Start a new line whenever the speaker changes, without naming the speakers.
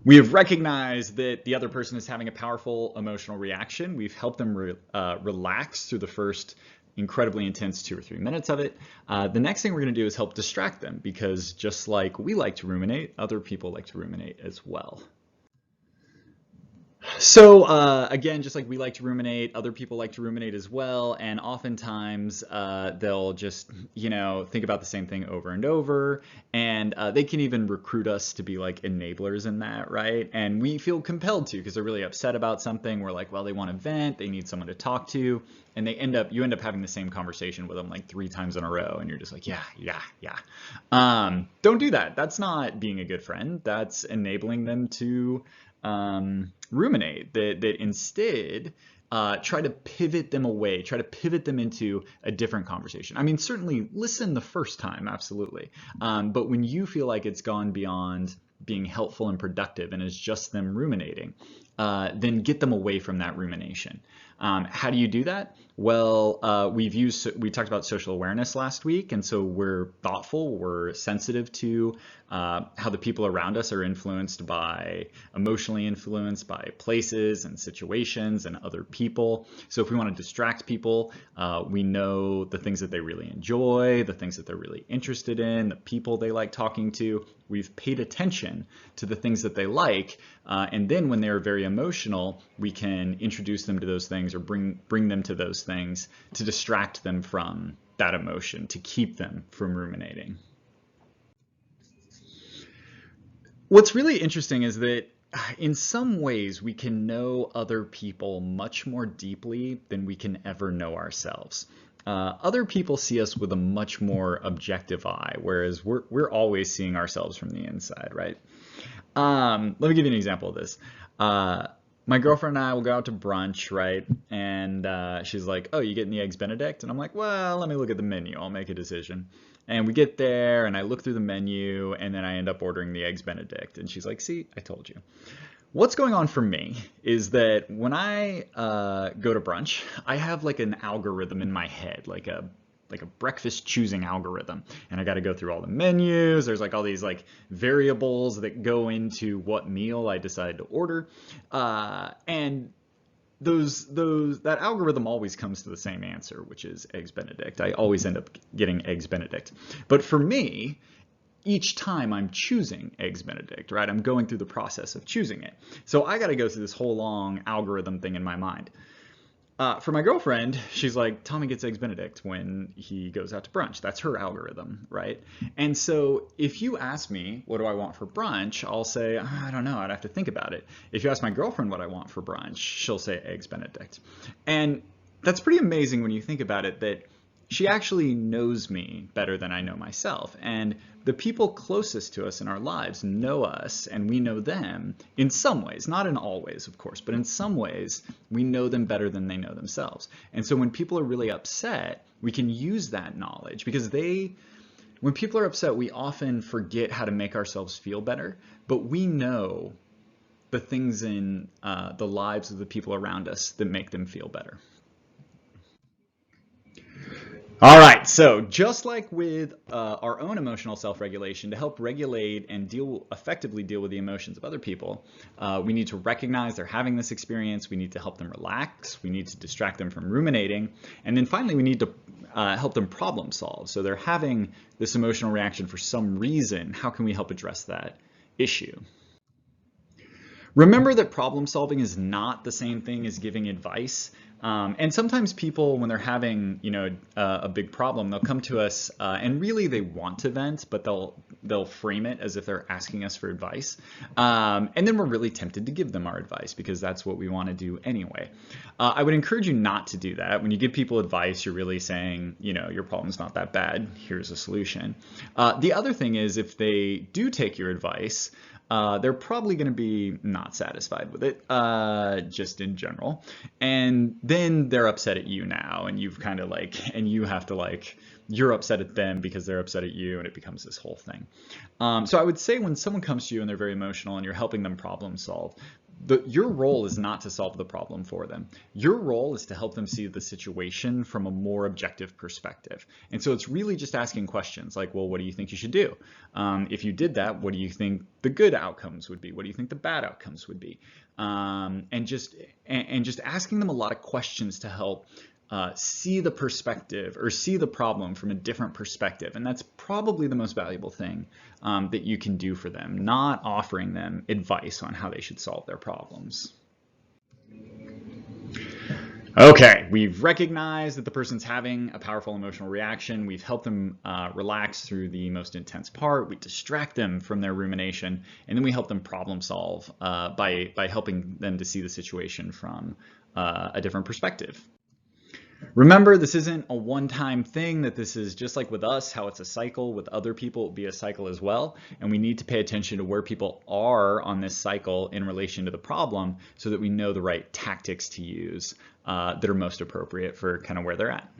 We have recognized that the other person is having a powerful emotional reaction. We've helped them relax through the first incredibly intense 2 or 3 minutes of it. The next thing we're going to do is help distract them, because just like we like to ruminate, other people like to ruminate as well. So again, just like we like to ruminate, other people like to ruminate as well, and oftentimes they'll just, think about the same thing over and over, and they can even recruit us to be like enablers in that, right? And we feel compelled to, because they're really upset about something. We're like, well, they want to vent, they need someone to talk to, and you end up having the same conversation with them like 3 times in a row, and you're just like, yeah, yeah, yeah. Don't do that. That's not being a good friend. That's enabling them to ruminate, that instead try to pivot them away, try to pivot them into a different conversation. I mean, certainly listen the first time, absolutely. But when you feel like it's gone beyond being helpful and productive and is just them ruminating, then get them away from that rumination. How do you do that? Well, we talked about social awareness last week, and so we're thoughtful, we're sensitive to how the people around us are emotionally influenced by places and situations and other people. So if we want to distract people, we know the things that they really enjoy, the things that they're really interested in, the people they like talking to. We've paid attention to the things that they like, and then when they're very emotional, we can introduce them to those things, or bring them to those things to distract them from that emotion, to keep them from ruminating. What's really interesting is that in some ways we can know other people much more deeply than we can ever know ourselves. Other people see us with a much more objective eye, whereas we're always seeing ourselves from the inside, right? Let me give you an example of this. My girlfriend and I will go out to brunch, right? And she's like, "Oh, you getting the eggs Benedict?" And I'm like, "Well, let me look at the menu. I'll make a decision." And we get there, and I look through the menu, and then I end up ordering the eggs Benedict. And she's like, "See, I told you." What's going on for me is that when I go to brunch, I have like an algorithm in my head, like a breakfast choosing algorithm, and I got to go through all the menus. There's like all these like variables that go into what meal I decide to order, and that algorithm always comes to the same answer, which is eggs Benedict. I always end up getting eggs Benedict. But for me, each time I'm choosing eggs Benedict, right? I'm going through the process of choosing it. So I got to go through this whole long algorithm thing in my mind. For my girlfriend, she's like, Tommy gets eggs Benedict when he goes out to brunch. That's her algorithm, right? And so if you ask me, what do I want for brunch? I'll say, I don't know. I'd have to think about it. If you ask my girlfriend what I want for brunch, she'll say eggs Benedict. And that's pretty amazing when you think about it, that she actually knows me better than I know myself. And the people closest to us in our lives know us, and we know them in some ways, not in all ways, of course, but in some ways we know them better than they know themselves. And so when people are really upset, we can use that knowledge, because when people are upset, we often forget how to make ourselves feel better, but we know the things in the lives of the people around us that make them feel better. All right, so just like with our own emotional self-regulation, to help regulate and effectively deal with the emotions of other people, we need to recognize they're having this experience. We need to help them relax. We need to distract them from ruminating. And then finally, we need to help them problem solve. So they're having this emotional reaction for some reason. How can we help address that issue? Remember that problem solving is not the same thing as giving advice. And sometimes people, when they're having, a big problem, they'll come to us and really they want to vent, but they'll frame it as if they're asking us for advice. And then we're really tempted to give them our advice, because that's what we want to do anyway. I would encourage you not to do that. When you give people advice, you're really saying, your problem's not that bad. Here's a solution. The other thing is, if they do take your advice, they're probably going to be not satisfied with it, just in general. And then they're upset at you now, and you have to you're upset at them because they're upset at you, and it becomes this whole thing. So I would say when someone comes to you and they're very emotional and you're helping them problem solve, your role is not to solve the problem for them. Your role is to help them see the situation from a more objective perspective. And so it's really just asking questions like, well, what do you think you should do? If you did that, what do you think the good outcomes would be? What do you think the bad outcomes would be? And just asking them a lot of questions to help see the perspective or see the problem from a different perspective. And that's probably the most valuable thing that you can do for them, not offering them advice on how they should solve their problems. Okay, we've recognized that the person's having a powerful emotional reaction. We've helped them relax through the most intense part. We distract them from their rumination, and then we help them problem solve by helping them to see the situation from a different perspective. Remember, this isn't a one-time thing, that this is just like with us, how it's a cycle. With other people, it'll be a cycle as well. And we need to pay attention to where people are on this cycle in relation to the problem so that we know the right tactics to use that are most appropriate for kind of where they're at.